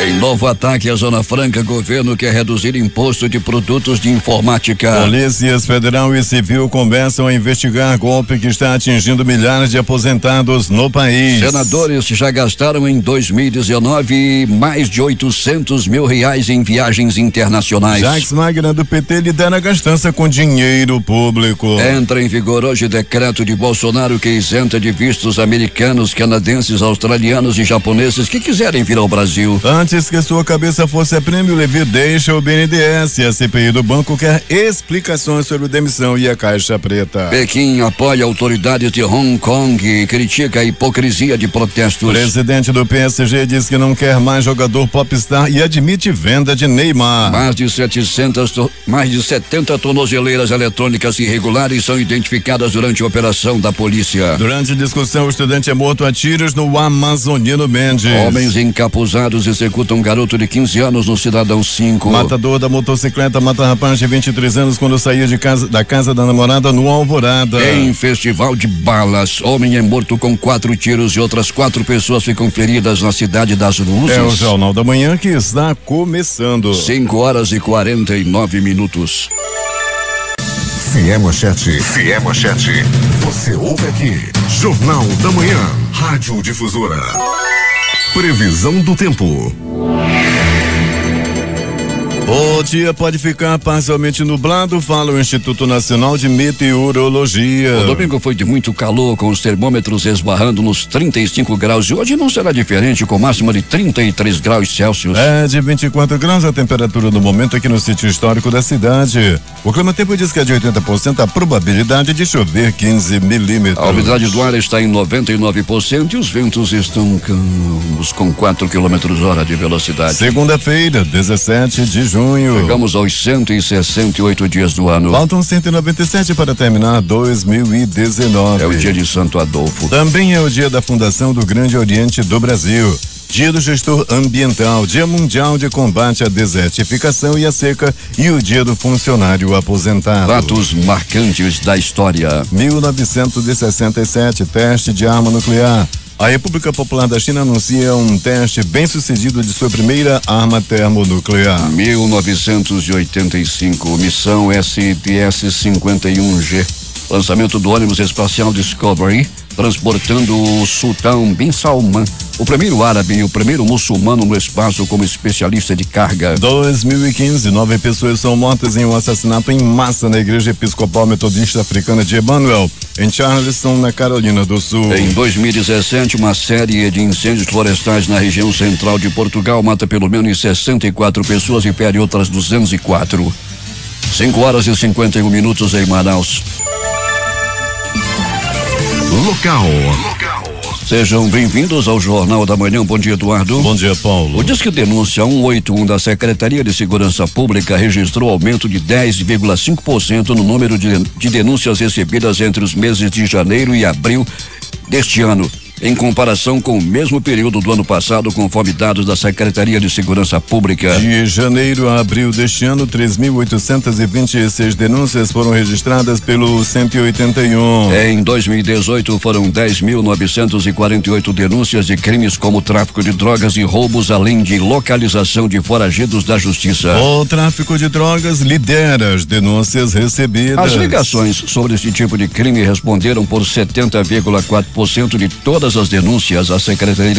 Em novo ataque à Zona Franca, governo quer reduzir imposto de produtos de informática. Polícias Federal e Civil começam a investigar golpe que está atingindo milhares de aposentados no país. Senadores já gastaram em 2019 mais de R$800 mil em viagens internacionais. Jacques Magna do PT lidera a gastança com dinheiro público. Entra em vigor hoje decreto de Bolsonaro que isenta de vistos americanos, canadenses, australianos e japoneses que quiserem vir ao Brasil. Antes que sua cabeça fosse a prêmio, Levi deixa o BNDES e a CPI do banco quer explicações sobre demissão e a Caixa Preta. Pequim apoia autoridades de Hong Kong e critica a hipocrisia de protestos. Presidente do PSG diz que não quer mais jogador popstar e admite venda de Neymar. Mais de 70 tornozeleiras eletrônicas irregulares são identificadas durante a operação da polícia. Durante discussão, o estudante é morto a tiros no Amazonino Mendes. Homens encapuzados executam um garoto de 15 anos no Cidadão 5. Matador da motocicleta mata rapaz de 23 anos quando saía da casa da namorada no Alvorada. Em festival de balas, homem é morto com 4 tiros e outras 4 pessoas ficam feridas na Cidade das Luzes. É o Jornal da Manhã que está começando. 5h49. Se é manchete, você ouve aqui. Jornal da Manhã, Rádio Difusora. Previsão do tempo. O dia pode ficar parcialmente nublado, fala o Instituto Nacional de Meteorologia. O domingo foi de muito calor, com os termômetros esbarrando nos 35 graus e hoje não será diferente, com máxima de 33 graus Celsius. É de 24 graus a temperatura no momento aqui no sítio histórico da cidade. O clima-tempo diz que é de 80% a probabilidade de chover 15 milímetros. A umidade do ar está em 99% e os ventos estão com 4 km/h de velocidade. Segunda-feira, 17 de junho. Chegamos aos 168 dias do ano. Faltam 197 para terminar 2019. É o dia de Santo Adolfo. Também é o dia da fundação do Grande Oriente do Brasil. Dia do Gestor Ambiental, Dia Mundial de Combate à Desertificação e à Seca e o Dia do Funcionário Aposentado. Fatos marcantes da história. 1967, teste de arma nuclear. A República Popular da China anuncia um teste bem-sucedido de sua primeira arma termonuclear. 1985, missão STS-51G. Lançamento do ônibus espacial Discovery, transportando o Sultão Bin Salman, o primeiro árabe e o primeiro muçulmano no espaço como especialista de carga. 2015, 9 pessoas são mortas em um assassinato em massa na Igreja Episcopal Metodista Africana de Emmanuel, em Charleston, na Carolina do Sul. Em 2017, uma série de incêndios florestais na região central de Portugal mata pelo menos 64 pessoas e fere outras 204. 5h51 em Manaus. Local. Sejam bem-vindos ao Jornal da Manhã. Bom dia, Eduardo. Bom dia, Paulo. O Disque Denúncia 181 da Secretaria de Segurança Pública registrou aumento de 10,5% no número de denúncias recebidas entre os meses de janeiro e abril deste ano, em comparação com o mesmo período do ano passado, conforme dados da Secretaria de Segurança Pública. De janeiro a abril deste ano, 3.826 denúncias foram registradas pelo 181. Em 2018, foram 10.948 denúncias de crimes como tráfico de drogas e roubos, além de localização de foragidos da Justiça. O tráfico de drogas lidera as denúncias recebidas. As ligações sobre esse tipo de crime responderam por 70,4% de todas as denúncias à Secretaria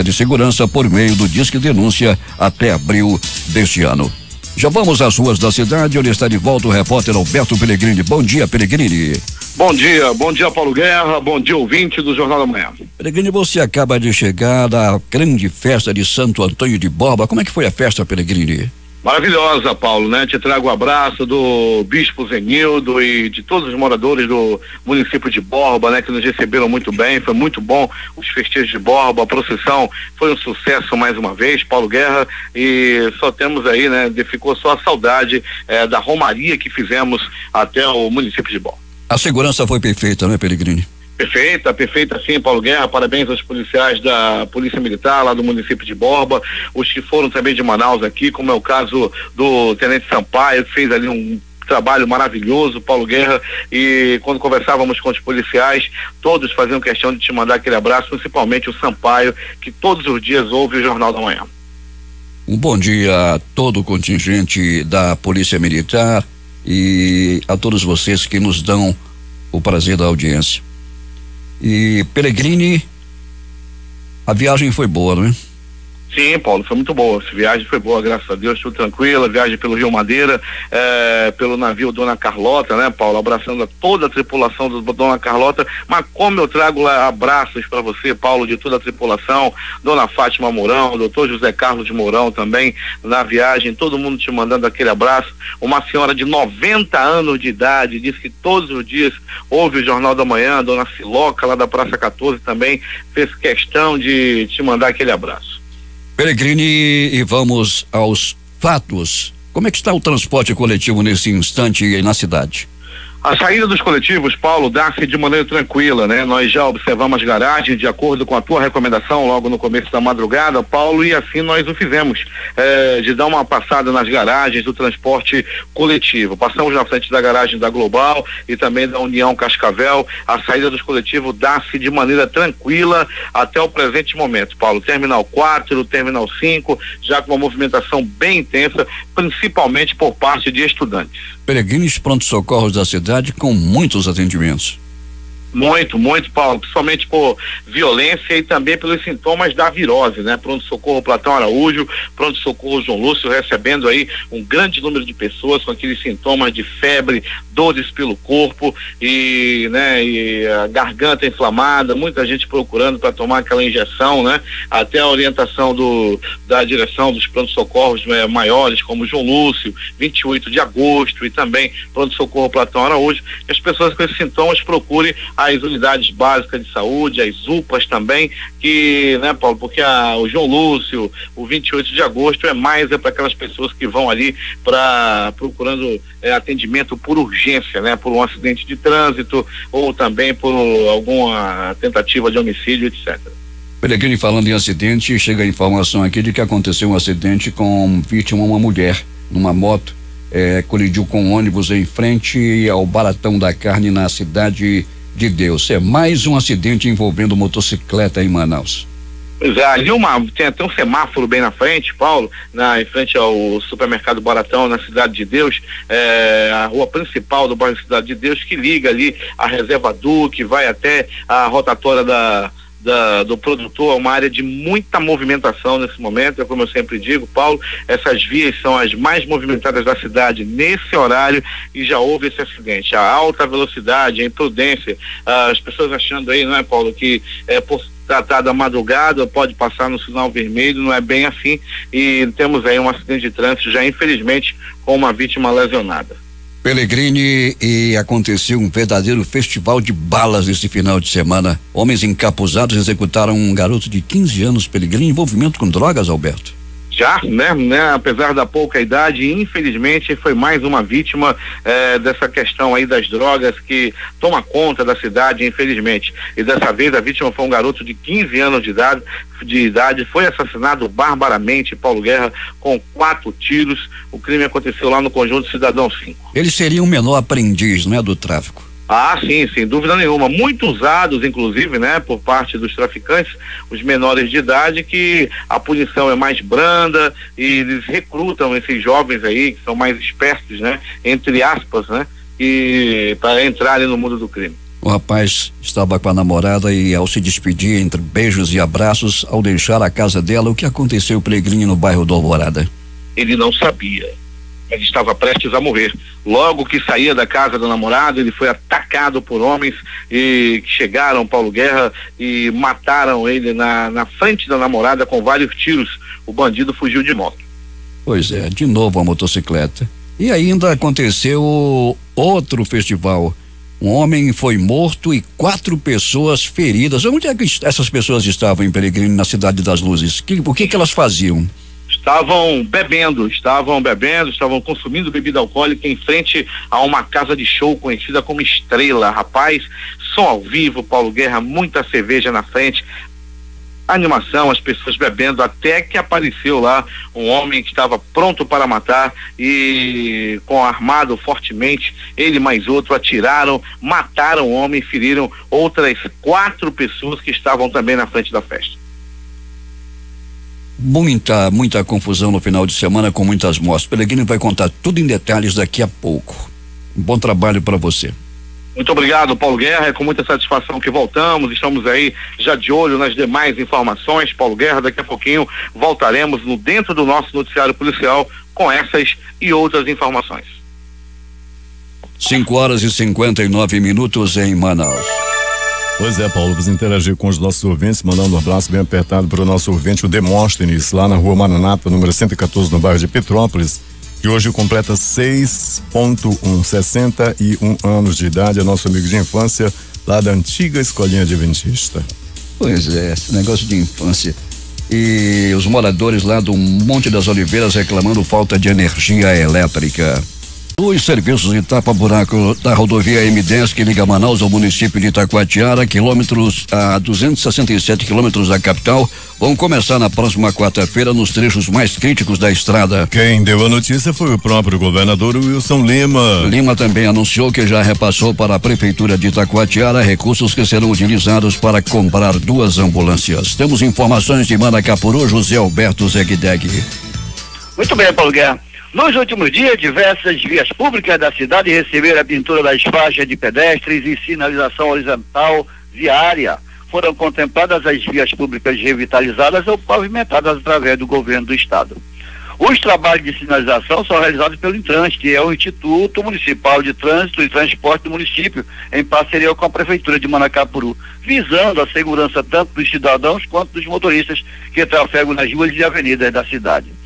de Segurança por meio do Disque Denúncia até abril deste ano. Já vamos às ruas da cidade, onde está de volta o repórter Alberto Pellegrini. Bom dia, Pellegrini. Bom dia, Paulo Guerra, bom dia, ouvinte do Jornal da Manhã. Pellegrini, você acaba de chegar da grande festa de Santo Antônio de Borba. Como é que foi a festa, Pellegrini? Maravilhosa, Paulo, né? Te trago o abraço do Bispo Zenildo e de todos os moradores do município de Borba, né? Que nos receberam muito bem, foi muito bom os festejos de Borba, a procissão foi um sucesso mais uma vez, Paulo Guerra, e só temos aí, né? Ficou só a saudade da romaria que fizemos até o município de Borba. A segurança foi perfeita, né, Pellegrini? Perfeita sim, Paulo Guerra, parabéns aos policiais da Polícia Militar lá do município de Borba, os que foram também de Manaus aqui, como é o caso do Tenente Sampaio, que fez ali um trabalho maravilhoso, Paulo Guerra, e quando conversávamos com os policiais, todos faziam questão de te mandar aquele abraço, principalmente o Sampaio, que todos os dias ouve o Jornal da Manhã. Um bom dia a todo o contingente da Polícia Militar e a todos vocês que nos dão o prazer da audiência. E Peregrini, a viagem foi boa, não é? Sim, Paulo, foi muito boa. Essa viagem foi boa, graças a Deus, tudo tranquila. Viagem pelo Rio Madeira, pelo navio Dona Carlota, né, Paulo? Abraçando a toda a tripulação do Dona Carlota. Mas como eu trago lá abraços para você, Paulo, de toda a tripulação, Dona Fátima Mourão, Doutor José Carlos de Mourão também na viagem, todo mundo te mandando aquele abraço. Uma senhora de 90 anos de idade disse que todos os dias ouve o Jornal da Manhã, Dona Siloca, lá da Praça 14, também fez questão de te mandar aquele abraço. Peregrini, e vamos aos fatos. Como é que está o transporte coletivo nesse instante na cidade? A saída dos coletivos, Paulo, dá-se de maneira tranquila, né? Nós já observamos as garagens de acordo com a tua recomendação logo no começo da madrugada, Paulo, e assim nós o fizemos, de dar uma passada nas garagens do transporte coletivo. Passamos na frente da garagem da Global e também da União Cascavel. A saída dos coletivos dá-se de maneira tranquila até o presente momento, Paulo. Terminal 4, Terminal 5, já com uma movimentação bem intensa, principalmente por parte de estudantes. Peregrinos pronto-socorros da cidade com muitos atendimentos. Muito, Paulo, principalmente por violência e também pelos sintomas da virose, né? Pronto-socorro Platão Araújo, pronto-socorro João Lúcio, recebendo aí um grande número de pessoas com aqueles sintomas de febre, dores pelo corpo e, né, e a garganta inflamada, muita gente procurando para tomar aquela injeção, né? Até a orientação da direção dos pronto-socorros maiores, como João Lúcio, 28 de agosto e também pronto-socorro Platão Araújo, que as pessoas com esses sintomas procurem as unidades básicas de saúde, as UPAs também, que, né, Paulo, porque o João Lúcio, o 28 de agosto é para aquelas pessoas que vão ali procurando atendimento por urgência, né, por um acidente de trânsito ou também por alguma tentativa de homicídio, etc. Peregrini, falando em acidente, chega a informação aqui de que aconteceu um acidente com vítima uma mulher numa moto, colidiu com um ônibus em frente ao Baratão da Carne na cidade de Deus. É mais um acidente envolvendo motocicleta em Manaus. Pois é, ali tem até um semáforo bem na frente, Paulo, em frente ao supermercado Baratão, na Cidade de Deus, a rua principal do bairro Cidade de Deus, que liga ali a Reserva Duque, vai até a rotatória do produtor, uma área de muita movimentação nesse momento. É como eu sempre digo, Paulo, essas vias são as mais movimentadas da cidade nesse horário e já houve esse acidente. A alta velocidade, a imprudência, as pessoas achando aí, não é, Paulo, que por tratar da madrugada pode passar no sinal vermelho, não é bem assim, e temos aí um acidente de trânsito já, infelizmente, com uma vítima lesionada. Peregrini, e aconteceu um verdadeiro festival de balas esse final de semana. Homens encapuzados executaram um garoto de 15 anos, Peregrini, envolvimento com drogas, Alberto. Já, né, apesar da pouca idade, infelizmente foi mais uma vítima dessa questão aí das drogas que toma conta da cidade, infelizmente. E dessa vez a vítima foi um garoto de 15 anos de idade, foi assassinado barbaramente, Paulo Guerra, com 4 tiros. O crime aconteceu lá no Conjunto Cidadão 5. Ele seria um menor aprendiz, não é, do tráfico? Ah, sim, sem dúvida nenhuma. Muito usados, inclusive, né, por parte dos traficantes, os menores de idade, que a punição é mais branda e eles recrutam esses jovens aí, que são mais espertos, né, entre aspas, né, e para entrarem no mundo do crime. O rapaz estava com a namorada e, ao se despedir entre beijos e abraços, ao deixar a casa dela, o que aconteceu, Peregrini, no bairro do Alvorada? Ele não sabia, mas estava prestes a morrer. Logo que saía da casa do namorado, ele foi atacado por homens que chegaram, Paulo Guerra, e mataram ele na frente da namorada com vários tiros. O bandido fugiu de moto. Pois é, de novo a motocicleta. E ainda aconteceu outro festival. Um homem foi morto e 4 pessoas feridas. Onde é que essas pessoas estavam, em Peregrino, na Cidade das Luzes? O que elas faziam? Estavam bebendo, estavam consumindo bebida alcoólica em frente a uma casa de show conhecida como Estrela. Rapaz, som ao vivo, Paulo Guerra, muita cerveja na frente. animação, as pessoas bebendo, até que apareceu lá um homem que estava pronto para matar e armado fortemente, ele mais outro atiraram, mataram o homem, feriram outras 4 pessoas que estavam também na frente da festa. Muita confusão no final de semana com muitas mortes. Pellegrini vai contar tudo em detalhes daqui a pouco. Um bom trabalho para você. Muito obrigado, Paulo Guerra, é com muita satisfação que voltamos, estamos aí já de olho nas demais informações. Paulo Guerra, daqui a pouquinho voltaremos dentro do nosso noticiário policial com essas e outras informações. 5h59 em Manaus. Pois é, Paulo, vamos interagir com os nossos ouvintes, mandando um abraço bem apertado para o nosso ouvinte, o Demóstenes, lá na rua Maranata, número 114, no bairro de Petrópolis, que hoje completa 61 anos de idade, é nosso amigo de infância, lá da antiga escolinha adventista. Pois é, esse negócio de infância. E os moradores lá do Monte das Oliveiras reclamando falta de energia elétrica. Os serviços de tapa-buraco da rodovia M10 que liga Manaus ao município de Itacoatiara, a 267 quilômetros da capital, vão começar na próxima quarta-feira nos trechos mais críticos da estrada. Quem deu a notícia foi o próprio governador Wilson Lima. Lima também anunciou que já repassou para a prefeitura de Itacoatiara recursos que serão utilizados para comprar 2 ambulâncias. Temos informações de Manacapuru, José Alberto Zegdeg. Muito bem, Paulo Guerra. Nos últimos dias, diversas vias públicas da cidade receberam a pintura das faixas de pedestres e sinalização horizontal viária. Foram contempladas as vias públicas revitalizadas ou pavimentadas através do governo do estado. Os trabalhos de sinalização são realizados pelo Intrans, que é o Instituto Municipal de Trânsito e Transporte do município, em parceria com a Prefeitura de Manacapuru, visando a segurança tanto dos cidadãos quanto dos motoristas que trafegam nas ruas e avenidas da cidade.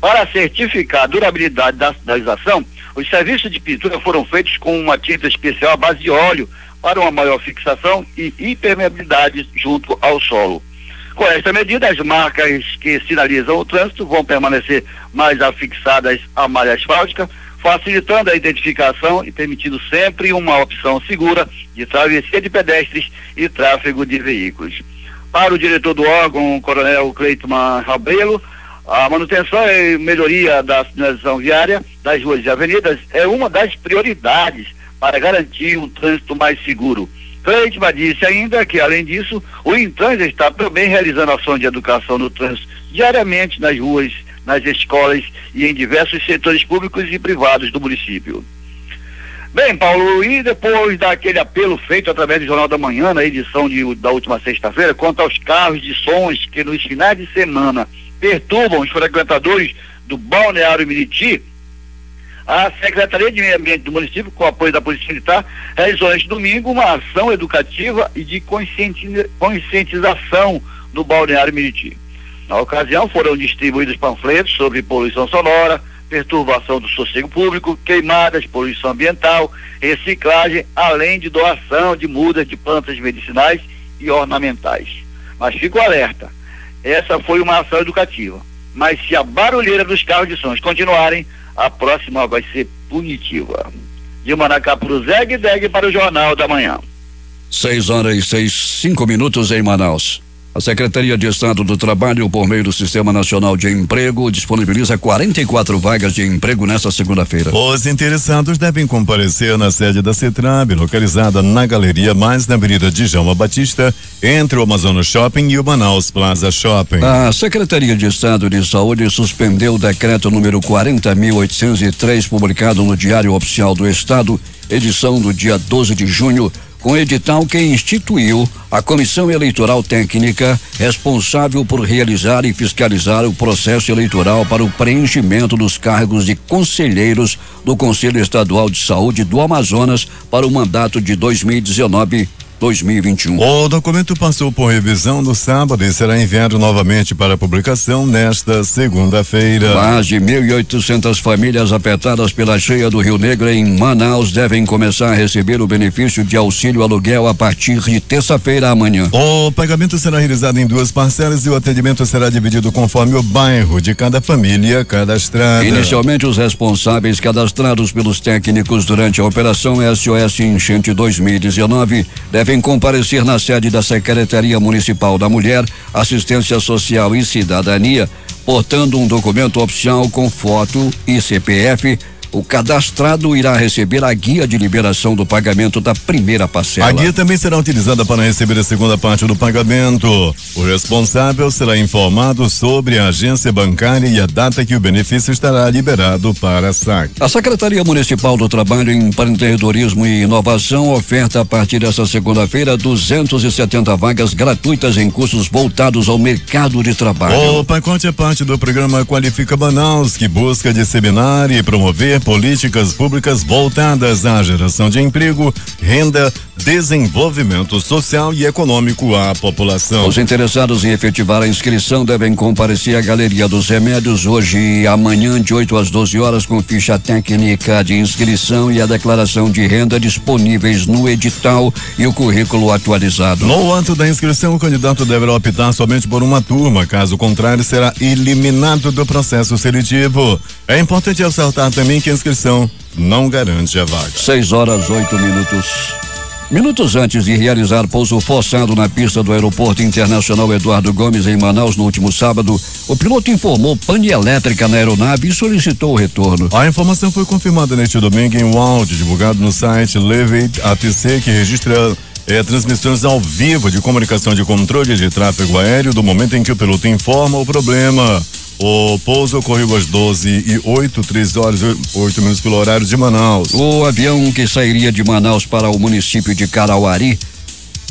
Para certificar a durabilidade da sinalização, os serviços de pintura foram feitos com uma tinta especial à base de óleo para uma maior fixação e impermeabilidade junto ao solo. Com esta medida, as marcas que sinalizam o trânsito vão permanecer mais afixadas à malha asfáltica, facilitando a identificação e permitindo sempre uma opção segura de travessia de pedestres e tráfego de veículos. Para o diretor do órgão, o coronel Cleitman Rabelo, a manutenção e melhoria da sinalização viária das ruas e avenidas é uma das prioridades para garantir um trânsito mais seguro. Cleitman disse ainda que, além disso, o Intrans está também realizando ações de educação no trânsito diariamente nas ruas, nas escolas e em diversos setores públicos e privados do município. Bem, Paulo, e depois daquele apelo feito através do Jornal da Manhã, na edição da última sexta-feira, quanto aos carros de sons que nos finais de semana perturbam os frequentadores do Balneário Miriti, a Secretaria de Meio Ambiente do município, com o apoio da Polícia Militar, realizou neste domingo uma ação educativa e de conscientização no Balneário Miriti. Na ocasião, foram distribuídos panfletos sobre poluição sonora, perturbação do sossego público, queimadas, poluição ambiental, reciclagem, além de doação de mudas de plantas medicinais e ornamentais. Mas fico alerta, essa foi uma ação educativa, mas se a barulheira dos carros de sons continuarem, a próxima vai ser punitiva. De Manacapuru, Zegdeg para o Jornal da Manhã. 6h05 em Manaus. A Secretaria de Estado do Trabalho, por meio do Sistema Nacional de Emprego, disponibiliza 44 vagas de emprego nesta segunda-feira. Os interessados devem comparecer na sede da CETRAB, localizada na Galeria Mais, na Avenida Djalma Batista, entre o Amazonas Shopping e o Manaus Plaza Shopping. A Secretaria de Estado de Saúde suspendeu o decreto número 40.803, publicado no Diário Oficial do Estado, edição do dia 12 de junho, com edital que instituiu a Comissão Eleitoral Técnica responsável por realizar e fiscalizar o processo eleitoral para o preenchimento dos cargos de conselheiros do Conselho Estadual de Saúde do Amazonas para o mandato de 2019-2021. O documento passou por revisão no sábado e será enviado novamente para publicação nesta segunda-feira. Mais de 1.800 famílias afetadas pela cheia do Rio Negro em Manaus devem começar a receber o benefício de auxílio aluguel a partir de terça-feira amanhã. O pagamento será realizado em 2 parcelas e o atendimento será dividido conforme o bairro de cada família cadastrada. Inicialmente, os responsáveis cadastrados pelos técnicos durante a operação SOS Enchente 2019 devem devem comparecer na sede da Secretaria Municipal da Mulher, Assistência Social e Cidadania, portando um documento oficial com foto e CPF. O cadastrado irá receber a guia de liberação do pagamento da primeira parcela. A guia também será utilizada para receber a segunda parte do pagamento. O responsável será informado sobre a agência bancária e a data que o benefício estará liberado para saque. A Secretaria Municipal do Trabalho, Empreendedorismo e Inovação oferta a partir desta segunda-feira 270 vagas gratuitas em cursos voltados ao mercado de trabalho. O pacote é parte do programa Qualifica Manaus, que busca disseminar e promover políticas públicas voltadas à geração de emprego, renda, desenvolvimento social e econômico à população. Os interessados em efetivar a inscrição devem comparecer à Galeria dos Remédios hoje e amanhã de 8 às 12 horas com ficha técnica de inscrição e a declaração de renda disponíveis no edital e o currículo atualizado. No ato da inscrição, o candidato deverá optar somente por uma turma, caso contrário será eliminado do processo seletivo. É importante ressaltar também que a inscrição não garante a vaga. 6:08. Minutos antes de realizar pouso forçado na pista do Aeroporto Internacional Eduardo Gomes, em Manaus, no último sábado, o piloto informou pane elétrica na aeronave e solicitou o retorno. A informação foi confirmada neste domingo em um áudio divulgado no site Levate ATC, que registra transmissões ao vivo de comunicação de controle de tráfego aéreo do momento em que o piloto informa o problema. O pouso ocorreu às 12h08, 3h08 pelo horário de Manaus. O avião que sairia de Manaus para o município de Carauari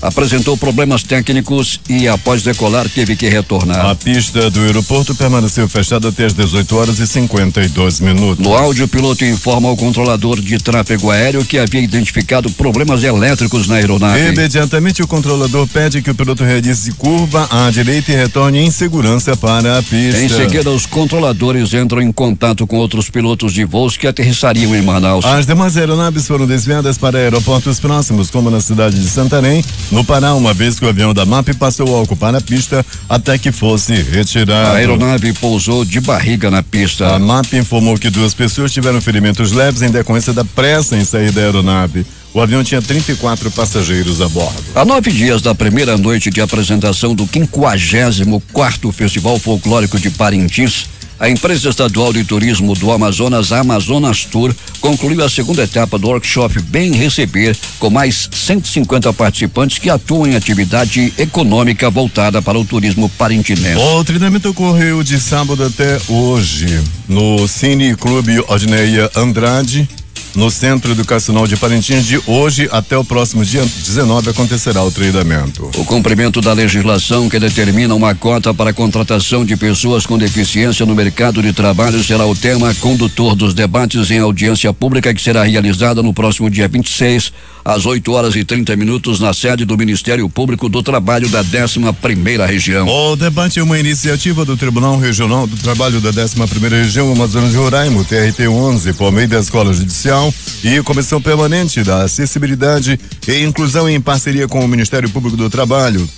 apresentou problemas técnicos e, após decolar, teve que retornar. A pista do aeroporto permaneceu fechada até as 18h52. No áudio, o piloto informa ao controlador de tráfego aéreo que havia identificado problemas elétricos na aeronave. Imediatamente, o controlador pede que o piloto realize curva à direita e retorne em segurança para a pista. Em seguida, os controladores entram em contato com outros pilotos de voos que aterrissariam em Manaus. As demais aeronaves foram desviadas para aeroportos próximos, como na cidade de Santarém, no Pará, uma vez que o avião da MAP passou a ocupar a pista até que fosse retirado. A aeronave pousou de barriga na pista. A MAP informou que 2 pessoas tiveram ferimentos leves em decorrência da pressa em sair da aeronave. O avião tinha 34 passageiros a bordo. Há 9 dias da primeira noite de apresentação do 54º Festival Folclórico de Parintins, a empresa estadual de turismo do Amazonas, Amazonas Tour, concluiu a segunda etapa do workshop Bem Receber, com mais 150 participantes que atuam em atividade econômica voltada para o turismo parintinense. O treinamento ocorreu de sábado até hoje no Cine Clube Odneia Andrade, no Centro Educacional de Parintins. De hoje até o próximo dia 19 acontecerá o treinamento. O cumprimento da legislação que determina uma cota para a contratação de pessoas com deficiência no mercado de trabalho será o tema condutor dos debates em audiência pública, que será realizada no próximo dia 26, às 8h30, na sede do Ministério Público do Trabalho da 11ª Região. O debate é uma iniciativa do Tribunal Regional do Trabalho da 11ª Região Amazonas de Roraima, TRT-11, por meio da Escola Judicial e Comissão Permanente da Acessibilidade e Inclusão, em parceria com o Ministério Público do Trabalho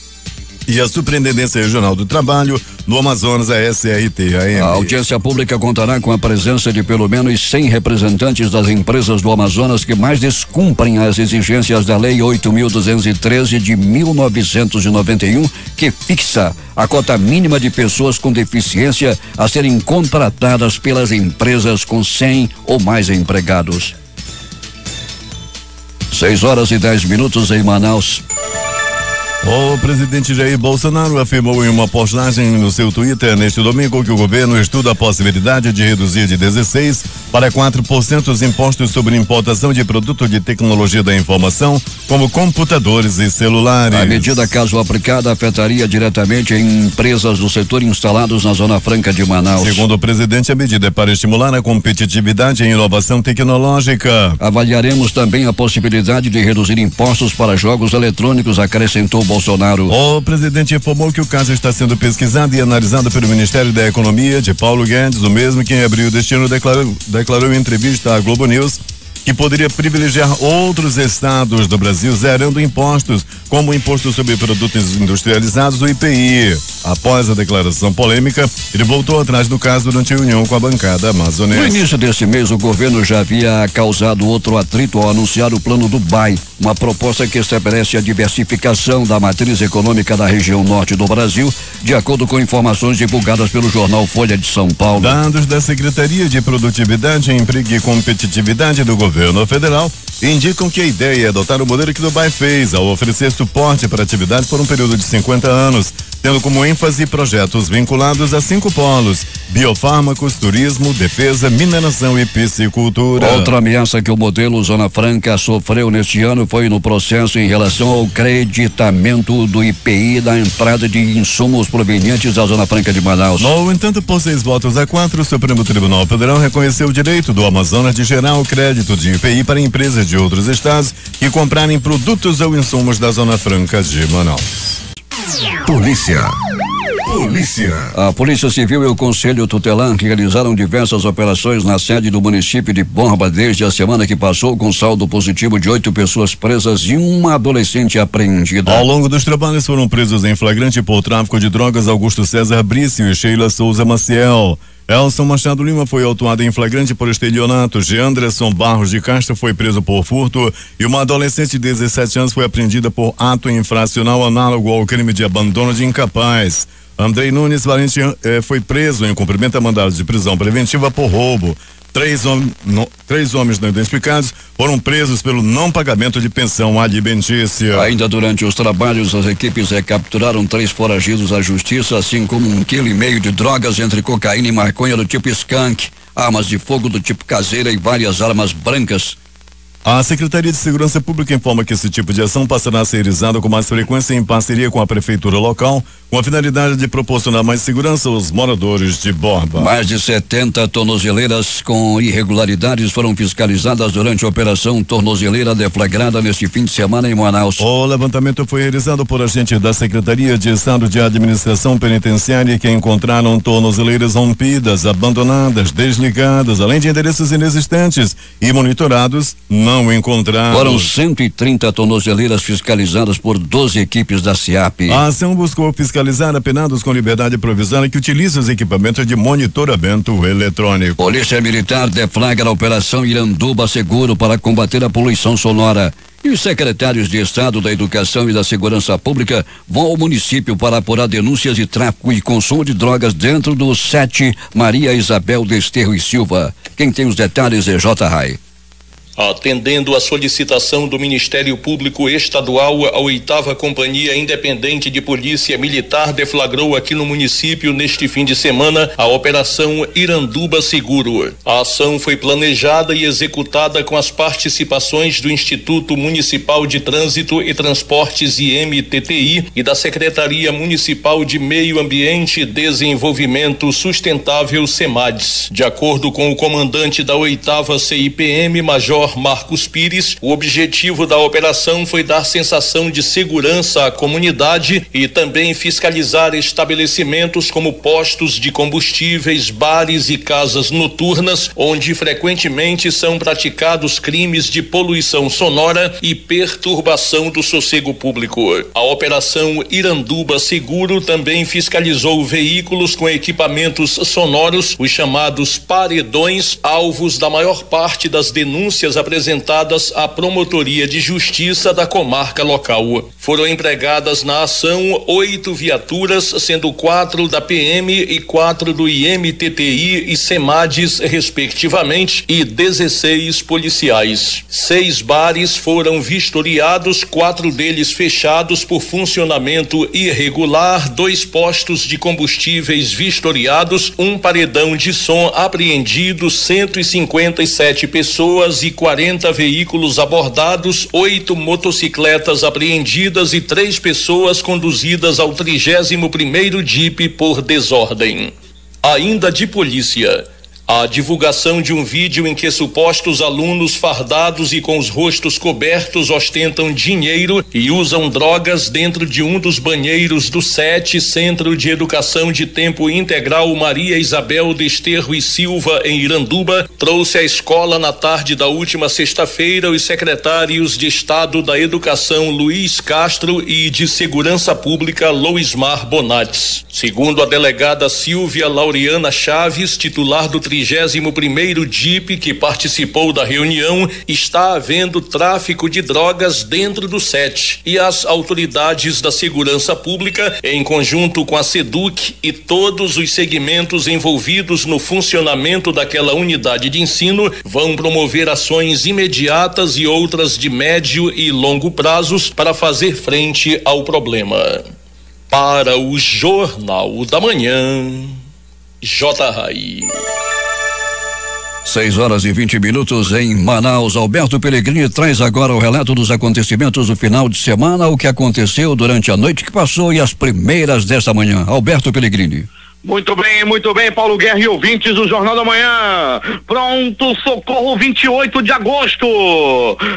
e a Superintendência Regional do Trabalho no Amazonas, a SRT-AM. A audiência pública contará com a presença de pelo menos 100 representantes das empresas do Amazonas que mais descumprem as exigências da Lei 8.213 de 1991, que fixa a cota mínima de pessoas com deficiência a serem contratadas pelas empresas com 100 ou mais empregados. 6h10 em Manaus. O presidente Jair Bolsonaro afirmou em uma postagem no seu Twitter neste domingo que o governo estuda a possibilidade de reduzir de 16% para 4% os impostos sobre importação de produtos de tecnologia da informação, como computadores e celulares. A medida, caso aplicada, afetaria diretamente empresas do setor instalados na Zona Franca de Manaus. Segundo o presidente, a medida é para estimular a competitividade e a inovação tecnológica. Avaliaremos também a possibilidade de reduzir impostos para jogos eletrônicos, acrescentou Bolsonaro. O presidente informou que o caso está sendo pesquisado e analisado pelo Ministério da Economia de Paulo Guedes, o mesmo que em abril deste ano declarou em entrevista à Globo News que poderia privilegiar outros estados do Brasil zerando impostos, como o Imposto sobre Produtos Industrializados, o IPI. Após a declaração polêmica, ele voltou atrás do caso durante a reunião com a bancada amazonense. No início desse mês, o governo já havia causado outro atrito ao anunciar o Plano do BAI, uma proposta que estabelece a diversificação da matriz econômica da região norte do Brasil, de acordo com informações divulgadas pelo jornal Folha de São Paulo. Dados da Secretaria de Produtividade, Emprego e Competitividade do Governo Federal indicam que a ideia é adotar o modelo que Dubai fez ao oferecer suporte para atividades por um período de 50 anos, tendo como ênfase projetos vinculados a 5 polos: biofármacos, turismo, defesa, mineração e piscicultura. Outra ameaça que o modelo Zona Franca sofreu neste ano foi no processo em relação ao creditamento do IPI da entrada de insumos provenientes da Zona Franca de Manaus. No entanto, por 6 votos a 4, o Supremo Tribunal Federal reconheceu o direito do Amazonas de gerar o crédito de IPI para empresas de outros estados que comprarem produtos ou insumos da Zona Franca de Manaus. Polícia. A Polícia Civil e o Conselho Tutelar realizaram diversas operações na sede do município de Borba desde a semana que passou, com saldo positivo de 8 pessoas presas e uma adolescente apreendida. Ao longo dos trabalhos foram presos em flagrante por tráfico de drogas Augusto César Brício e Sheila Souza Maciel. Elson Machado Lima foi autuado em flagrante por estelionato. Anderson Barros de Castro foi preso por furto e uma adolescente de 17 anos foi apreendida por ato infracional análogo ao crime de abandono de incapaz. Andrei Nunes Valente foi preso em cumprimento a mandado de prisão preventiva por roubo. 3 homens não identificados foram presos pelo não pagamento de pensão alimentícia. Ainda durante os trabalhos, as equipes recapturaram 3 foragidos à justiça, assim como 1,5 kg de drogas entre cocaína e maconha do tipo skunk, armas de fogo do tipo caseira e várias armas brancas. A Secretaria de Segurança Pública informa que esse tipo de ação passará a ser realizada com mais frequência em parceria com a prefeitura local, com a finalidade de proporcionar mais segurança aos moradores de Borba. Mais de 70 tornozeleiras com irregularidades foram fiscalizadas durante a operação Tornozeleira deflagrada neste fim de semana em Manaus. O levantamento foi realizado por agentes da Secretaria de Estado de Administração Penitenciária que encontraram tornozeleiras rompidas, abandonadas, desligadas, além de endereços inexistentes e monitorados não encontrados. Foram 130 tornozeleiras fiscalizadas por 12 equipes da SIAP. A ação buscou fiscalizar apenados com liberdade provisória que utilizam os equipamentos de monitoramento eletrônico. Polícia Militar deflagra a Operação Iranduba Seguro para combater a poluição sonora. E os secretários de Estado da Educação e da Segurança Pública vão ao município para apurar denúncias de tráfico e consumo de drogas dentro do 7 Maria Isabel Desterro e Silva. Quem tem os detalhes é J. Rai. Atendendo à solicitação do Ministério Público Estadual, a 8ª Companhia Independente de Polícia Militar deflagrou aqui no município neste fim de semana a Operação Iranduba Seguro. A ação foi planejada e executada com as participações do Instituto Municipal de Trânsito e Transportes IMTTI e da Secretaria Municipal de Meio Ambiente e Desenvolvimento Sustentável SEMADES. De acordo com o comandante da 8ª CIPM, Major Marcos Pires, o objetivo da operação foi dar sensação de segurança à comunidade e também fiscalizar estabelecimentos como postos de combustíveis, bares e casas noturnas, onde frequentemente são praticados crimes de poluição sonora e perturbação do sossego público. A Operação Iranduba Seguro também fiscalizou veículos com equipamentos sonoros, os chamados paredões, alvos da maior parte das denúncias apresentadas à Promotoria de Justiça da comarca local. Foram empregadas na ação 8 viaturas, sendo 4 da PM e 4 do IMTTI e SEMADES, respectivamente, e 16 policiais. 6 bares foram vistoriados, 4 deles fechados por funcionamento irregular, 2 postos de combustíveis vistoriados, 1 paredão de som apreendido, 157 pessoas e 40 veículos abordados, 8 motocicletas apreendidas e 3 pessoas conduzidas ao 31º DIP por desordem. Ainda de polícia, A divulgação de um vídeo em que supostos alunos fardados e com os rostos cobertos ostentam dinheiro e usam drogas dentro de um dos banheiros do SET, Centro de Educação de Tempo Integral Maria Isabel Desterro e Silva, em Iranduba, trouxe à escola na tarde da última sexta-feira os secretários de Estado da Educação Luiz Castro e de Segurança Pública Loismar Bonates. Segundo a delegada Silvia Laureana Chaves, titular do 31º DIP, que participou da reunião, está havendo tráfico de drogas dentro do SET e as autoridades da segurança pública, em conjunto com a SEDUC e todos os segmentos envolvidos no funcionamento daquela unidade de ensino, vão promover ações imediatas e outras de médio e longo prazos para fazer frente ao problema. Para o Jornal da Manhã, J. Rai. 6h20 em Manaus. Alberto Pellegrini traz agora o relato dos acontecimentos do final de semana, o que aconteceu durante a noite que passou e as primeiras desta manhã. Alberto Pellegrini. Muito bem, Paulo Guerra e ouvintes do Jornal da Manhã. Pronto Socorro 28 de agosto.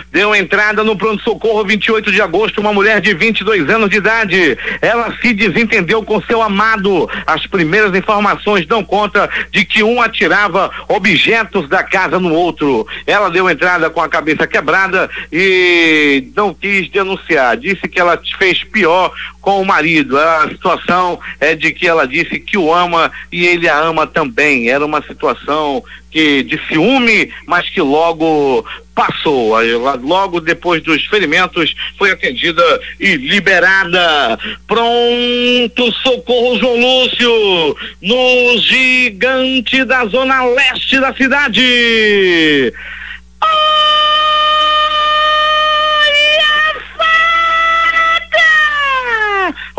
Deu entrada no Pronto Socorro 28 de agosto uma mulher de 22 anos de idade. Ela se desentendeu com seu amado. As primeiras informações dão conta de que um atirava objetos da casa no outro. Ela deu entrada com a cabeça quebrada e não quis denunciar. Disse que ela fez pior com o marido. A situação é de que ela disse que o ama e ele a ama também. Era uma situação de ciúme, mas que logo passou. Logo depois dos ferimentos foi atendida e liberada. Pronto Socorro João Lúcio, no Gigante da Zona Leste da cidade.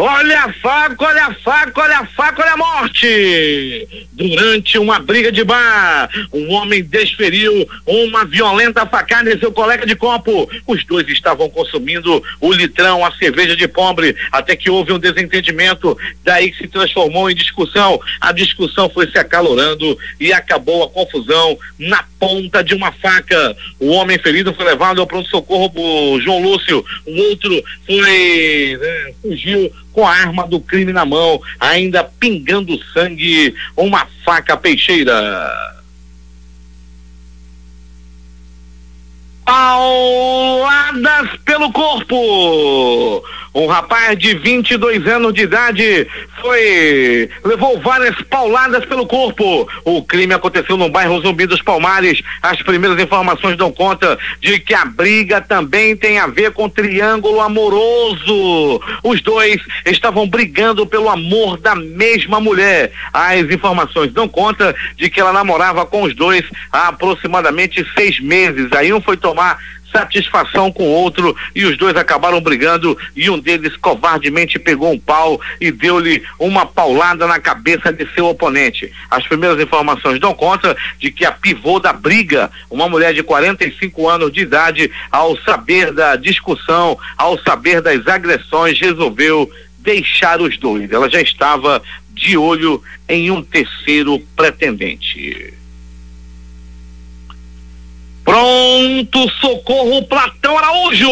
Olha a faca, olha a faca, olha a faca, olha a morte! Durante uma briga de bar, um homem desferiu uma violenta facada em seu colega de copo. Os dois estavam consumindo o litrão, a cerveja de pombre, até que houve um desentendimento, daí que se transformou em discussão. A discussão foi se acalorando e acabou a confusão na ponta de uma faca. O homem ferido foi levado ao pronto-socorro por João Lúcio. O outro fugiu com a arma do crime na mão, ainda pingando sangue, uma faca peixeira. Pauladas pelo corpo. Um rapaz de 22 anos de idade levou várias pauladas pelo corpo. O crime aconteceu no bairro Zumbi dos Palmares. As primeiras informações dão conta de que a briga também tem a ver com triângulo amoroso. Os dois estavam brigando pelo amor da mesma mulher. As informações dão conta de que ela namorava com os dois há aproximadamente 6 meses. Aí um foi tomar satisfação com o outro e os dois acabaram brigando e um deles covardemente pegou um pau e deu-lhe uma paulada na cabeça de seu oponente. As primeiras informações dão conta de que a pivô da briga, uma mulher de 45 anos de idade, ao saber da discussão, ao saber das agressões, resolveu deixar os dois. Ela já estava de olho em um terceiro pretendente. Pronto Socorro Platão Araújo,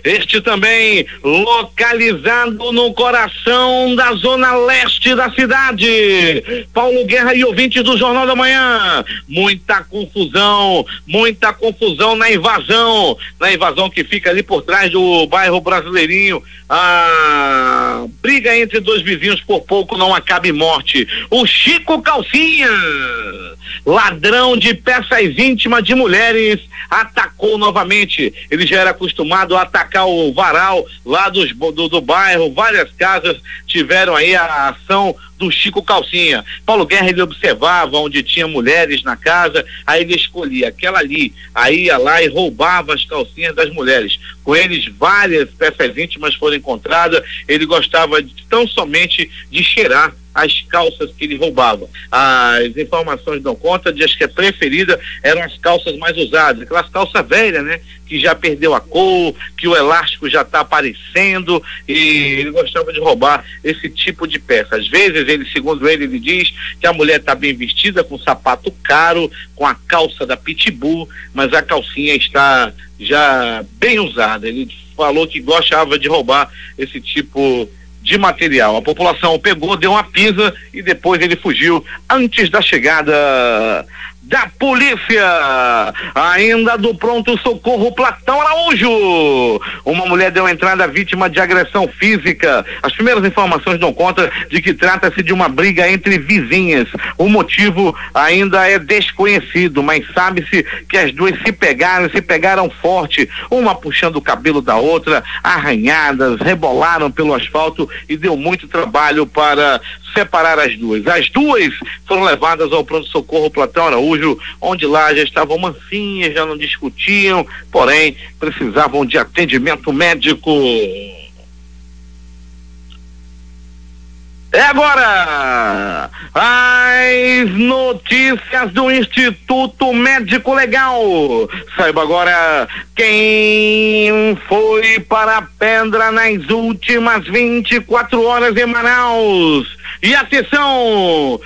este também localizado no coração da zona leste da cidade. Paulo Guerra e ouvintes do Jornal da Manhã, muita confusão na invasão que fica ali por trás do bairro Brasileirinho. A briga entre dois vizinhos por pouco não acaba em morte. O Chico Calcinha, ladrão de peças íntimas de mulheres, atacou novamente. Ele já era acostumado a atacar o varal lá do bairro. Várias casas tiveram aí a ação do Chico Calcinha. Paulo Guerra, ele observava onde tinha mulheres na casa, aí ele escolhia aquela ali, aí ia lá e roubava as calcinhas das mulheres. Com eles, várias peças íntimas foram encontradas. Ele gostava tão somente de cheirar as calças que ele roubava. As informações dão conta de que a preferida eram as calças mais usadas, aquelas calças velhas, né? Que já perdeu a cor, que o elástico já está aparecendo, e ele gostava de roubar esse tipo de peça. Às vezes, segundo ele diz que a mulher está bem vestida, com sapato caro, com a calça da Pitbull, mas a calcinha está já bem usada. Ele falou que gostava de roubar esse tipo de material. A população pegou, deu uma pisa e depois ele fugiu antes da chegada da polícia. Ainda do pronto-socorro Platão Araújo. Uma mulher deu entrada vítima de agressão física. As primeiras informações dão conta de que trata-se de uma briga entre vizinhas. O motivo ainda é desconhecido, mas sabe-se que as duas se pegaram forte, uma puxando o cabelo da outra, arranhadas, rebolaram pelo asfalto e deu muito trabalho para separar as duas. As duas foram levadas ao pronto-socorro Platão Araújo, onde lá já estavam mansinhas, já não discutiam, porém precisavam de atendimento médico. É agora as notícias do Instituto Médico Legal. Saiba agora quem foi para a pedra nas últimas 24 horas em Manaus. E atenção!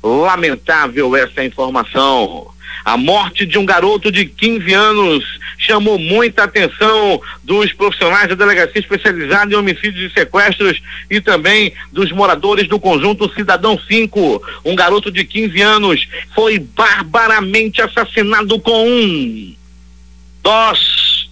Lamentável essa informação. A morte de um garoto de 15 anos chamou muita atenção dos profissionais da Delegacia Especializada em Homicídios e Sequestros e também dos moradores do Conjunto Cidadão 5. Um garoto de 15 anos foi barbaramente assassinado com 1, 2,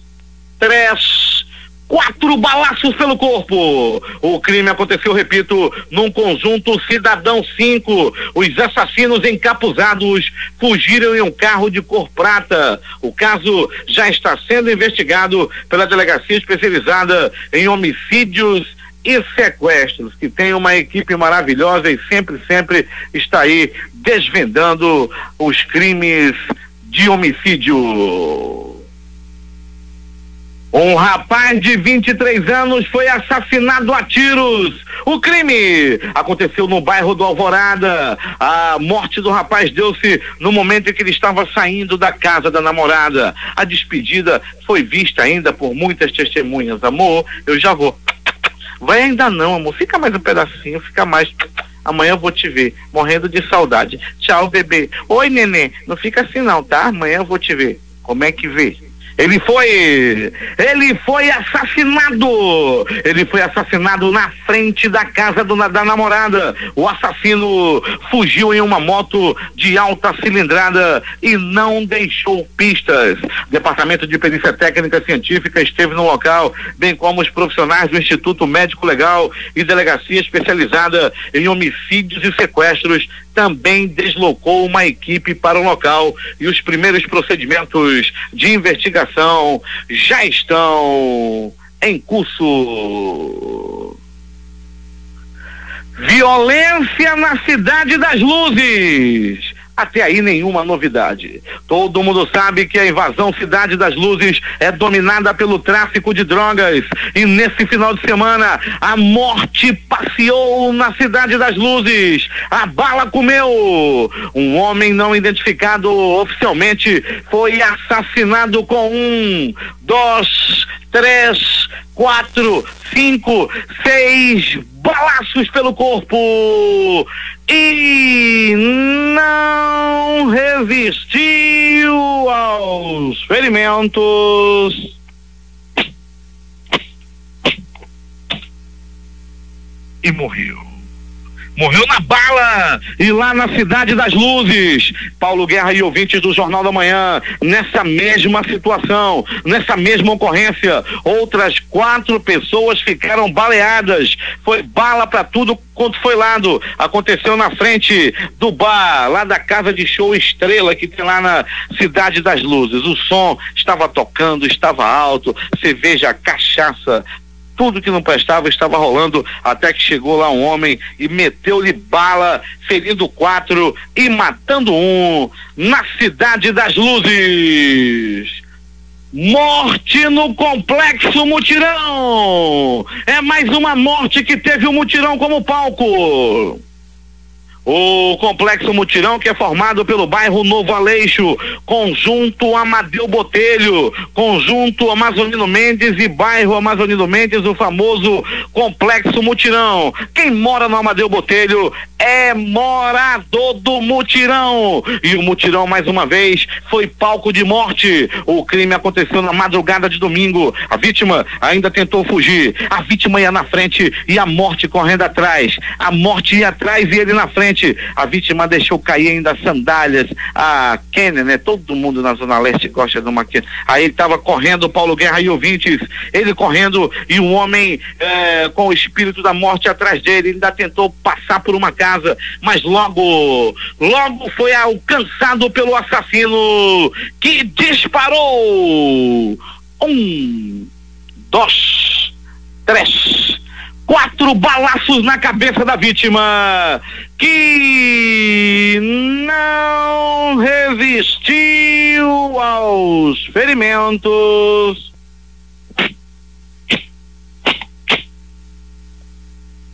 3, 4 balaços pelo corpo. O crime aconteceu, repito, num Conjunto Cidadão 5. Os assassinos encapuzados fugiram em um carro de cor prata. O caso já está sendo investigado pela Delegacia Especializada em Homicídios e Sequestros, que tem uma equipe maravilhosa e sempre está aí desvendando os crimes de homicídio. Um rapaz de 23 anos foi assassinado a tiros. O crime aconteceu no bairro do Alvorada. A morte do rapaz deu-se no momento em que ele estava saindo da casa da namorada. A despedida foi vista ainda por muitas testemunhas. Amor, eu já vou. Vai ainda não, amor. Fica mais um pedacinho, fica mais. Amanhã eu vou te ver, morrendo de saudade. Tchau, bebê. Oi, neném. Não fica assim não, tá? Amanhã eu vou te ver. Como é que vê? Ele foi assassinado. Ele foi assassinado na frente da casa da namorada. O assassino fugiu em uma moto de alta cilindrada e não deixou pistas. O Departamento de Perícia Técnica Científica esteve no local, bem como os profissionais do Instituto Médico Legal e Delegacia Especializada em Homicídios e Sequestros também deslocou uma equipe para o local e os primeiros procedimentos de investigação já estão em curso. Violência na Cidade das Luzes. Até aí nenhuma novidade. Todo mundo sabe que a invasão Cidade das Luzes é dominada pelo tráfico de drogas. E nesse final de semana, a morte passeou na Cidade das Luzes. A bala comeu. Um homem não identificado oficialmente foi assassinado com 1, 2, 3, 4, 5, 6 balaços pelo corpo e não resistiu aos ferimentos. E morreu. Morreu na bala e lá na Cidade das Luzes. Paulo Guerra e ouvintes do Jornal da Manhã, nessa mesma situação, nessa mesma ocorrência, outras 4 pessoas ficaram baleadas. Foi bala para tudo quanto foi lado. Aconteceu na frente do bar, lá da casa de show Estrela, que tem lá na Cidade das Luzes. O som estava tocando, estava alto, cerveja, cachaça, tudo que não prestava estava rolando, até que chegou lá um homem e meteu-lhe bala, ferindo 4 e matando 1 na Cidade das Luzes. Morte no Complexo Mutirão. É mais uma morte que teve o Mutirão como palco. O Complexo Mutirão, que é formado pelo bairro Novo Aleixo, Conjunto Amadeu Botelho, Conjunto Amazonino Mendes e bairro Amazonino Mendes, o famoso Complexo Mutirão. Quem mora no Amadeu Botelho é morador do Mutirão. E o Mutirão, mais uma vez, foi palco de morte. O crime aconteceu na madrugada de domingo. A vítima ainda tentou fugir. A vítima ia na frente e a morte correndo atrás. A morte ia atrás e ele na frente. A vítima deixou cair ainda as sandálias, a Kenner, né? Todo mundo na Zona Leste gosta de uma Kenner. Aí ele estava correndo, Paulo Guerra e ouvintes, ele correndo e um homem com o espírito da morte atrás dele, ele ainda tentou passar por uma casa, mas logo foi alcançado pelo assassino, que disparou 1, 2, 3, 4 balaços na cabeça da vítima, que não resistiu aos ferimentos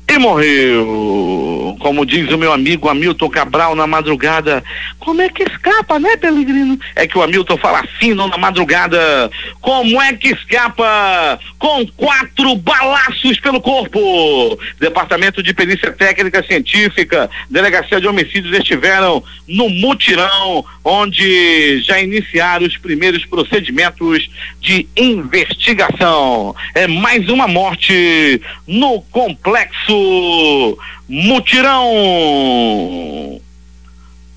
e morreu. Como diz o meu amigo Hamilton Cabral na madrugada, como é que escapa, né, Pelegrino? É que o Hamilton fala assim, não na madrugada. Como é que escapa? Com 4 balaços pelo corpo. Departamento de Perícia Técnica Científica, Delegacia de Homicídios estiveram no Mutirão, onde já iniciaram os primeiros procedimentos de investigação. É mais uma morte no Complexo Mutirão.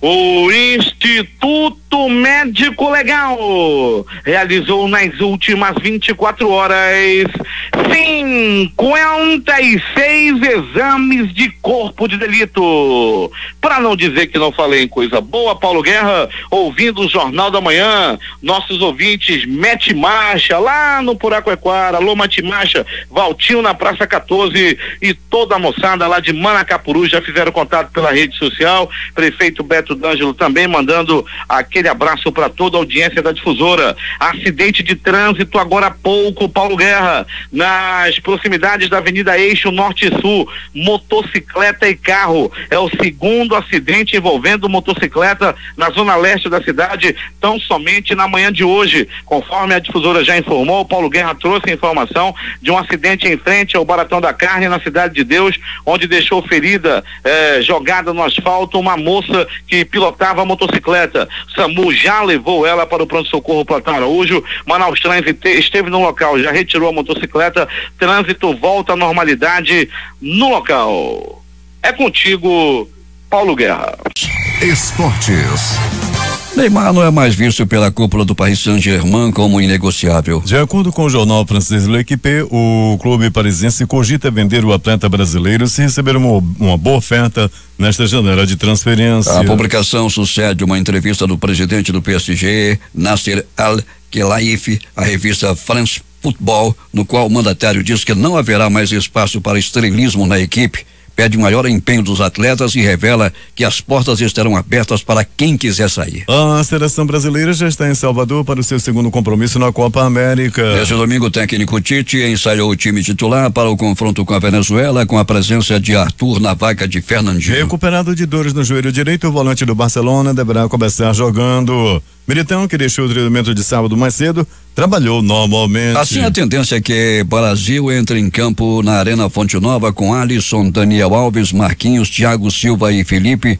O Instituto Médico Legal realizou nas últimas 24 horas 56 exames de corpo de delito. Para não dizer que não falei em coisa boa, Paulo Guerra, ouvindo o Jornal da Manhã, nossos ouvintes mete marcha lá no Puraquequara, alô mete marcha, Valtinho na Praça 14 e toda a moçada lá de Manacapuru já fizeram contato pela rede social. Prefeito Beto D'Angelo também mandando aquele abraço para toda a audiência da Difusora. Acidente de trânsito agora há pouco, Paulo Guerra, nas proximidades da Avenida Eixo Norte e Sul, motocicleta e carro. É o segundo acidente envolvendo motocicleta na zona leste da cidade, tão somente na manhã de hoje. Conforme a Difusora já informou, Paulo Guerra trouxe a informação de um acidente em frente ao Baratão da Carne, na Cidade de Deus, onde deixou ferida, jogada no asfalto, uma moça que pilotava a motocicleta. SAMU já levou ela para o pronto-socorro Platão Araújo. Manaus Trânsito esteve no local, já retirou a motocicleta. Trânsito volta à normalidade no local. É contigo, Paulo Guerra. Esportes. Neymar não é mais visto pela cúpula do Paris Saint-Germain como inegociável. De acordo com o jornal francês L'Équipe, o clube parisiense cogita vender o atleta brasileiro se receber uma boa oferta nesta janela de transferência. A publicação sucede uma entrevista do presidente do PSG, Nasser Al-Khelaifi, à revista France Football, no qual o mandatário diz que não haverá mais espaço para estrelismo na equipe, pede maior empenho dos atletas e revela que as portas estarão abertas para quem quiser sair. A seleção brasileira já está em Salvador para o seu segundo compromisso na Copa América. Neste domingo, o técnico Tite ensaiou o time titular para o confronto com a Venezuela, com a presença de Arthur na vaga de Fernandinho. Recuperado de dores no joelho direito, o volante do Barcelona deverá começar jogando. Militão, que deixou o treinamento de sábado mais cedo, trabalhou normalmente. Assim, a tendência é que Brasil entre em campo na Arena Fonte Nova com Alisson, Daniel Alves, Marquinhos, Thiago Silva e Felipe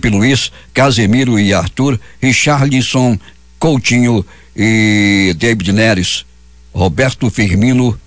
Luiz, Casemiro e Arthur, Richarlison, Coutinho e David Neres, Roberto Firmino.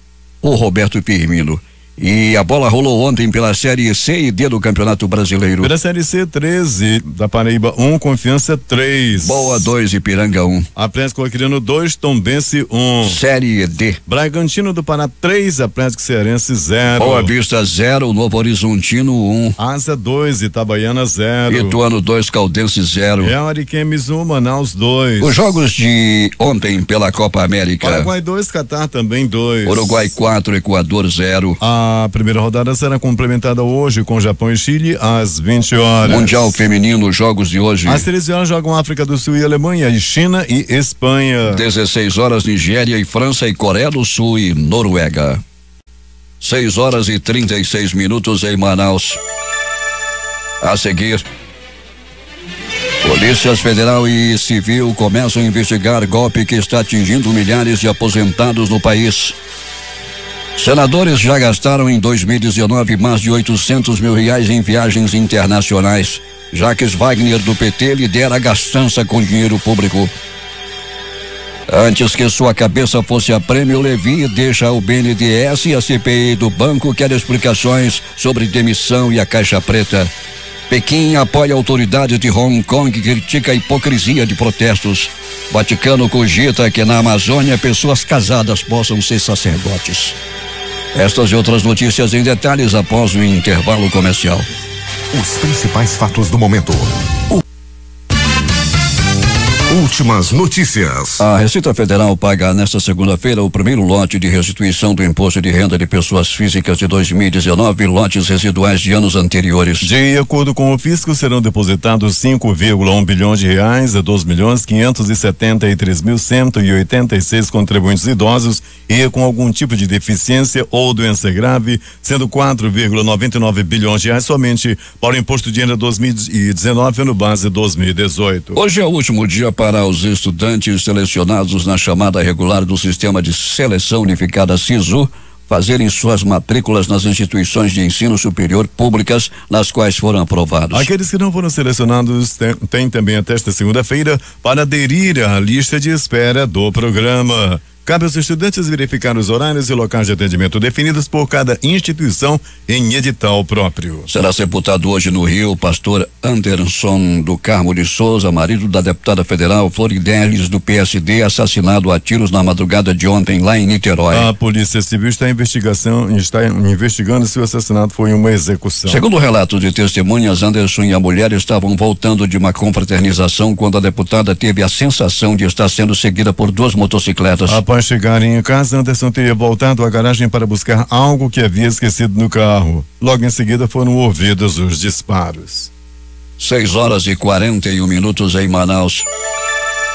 E a bola rolou ontem pela Série C e D do Campeonato Brasileiro. Pela Série C, 13, da Paraíba 1, Confiança 3. Boa 2, Ipiranga 1. Atlético Acreano 2, Tombense 1. Série D. Bragantino do Pará 3, Atlético Cearense 0. Boa Vista 0, Novo Horizontino 1. Asa 2, Itabaiana 0. Ituano 2, Caldense 0. Real Ariquemes 1, Manaus 2. Os jogos de ontem pela Copa América. Paraguai 2, Catar também 2. Uruguai 4, Equador 0. A primeira rodada será complementada hoje com Japão e Chile às 20 horas. Mundial Feminino, jogos de hoje. Às 13 horas jogam África do Sul e Alemanha, e China e Espanha. 16 horas Nigéria e França e Coreia do Sul e Noruega. 6 horas e 36 minutos em Manaus. A seguir, Polícias Federal e Civil começam a investigar golpe que está atingindo milhares de aposentados no país. Senadores já gastaram em 2019 mais de R$800 mil em viagens internacionais. Jacques Wagner, do PT, lidera a gastança com dinheiro público. Antes que sua cabeça fosse a prêmio, Levi deixa o BNDES e a CPI do banco quer explicações sobre demissão e a Caixa Preta. Pequim apoia a autoridade de Hong Kong e critica a hipocrisia de protestos. Vaticano cogita que na Amazônia pessoas casadas possam ser sacerdotes. Estas e outras notícias em detalhes após o intervalo comercial. Os principais fatos do momento. Últimas notícias. A Receita Federal paga nesta segunda-feira o primeiro lote de restituição do Imposto de Renda de Pessoas Físicas de 2019, lotes residuais de anos anteriores. De acordo com o fisco, serão depositados 5,1 bilhões de reais a 2.573.186 contribuintes idosos e com algum tipo de deficiência ou doença grave, sendo 4,99 bilhões de reais somente para o Imposto de Renda 2019 no base 2018. Hoje é o último dia para os estudantes selecionados na chamada regular do Sistema de Seleção Unificada SISU fazerem suas matrículas nas instituições de ensino superior públicas nas quais foram aprovados. Aqueles que não foram selecionados têm também até esta segunda-feira para aderir à lista de espera do programa. Cabe aos estudantes verificar os horários e locais de atendimento definidos por cada instituição em edital próprio. Será sepultado hoje no Rio o pastor Anderson do Carmo de Souza, marido da deputada federal Floridelis do PSD, assassinado a tiros na madrugada de ontem lá em Niterói. A Polícia Civil está investigando se o assassinato foi uma execução. Segundo relatos de testemunhas, Anderson e a mulher estavam voltando de uma confraternização quando a deputada teve a sensação de estar sendo seguida por duas motocicletas. Após chegarem em casa, Anderson teria voltado à garagem para buscar algo que havia esquecido no carro. Logo em seguida foram ouvidos os disparos. 6h41 em Manaus.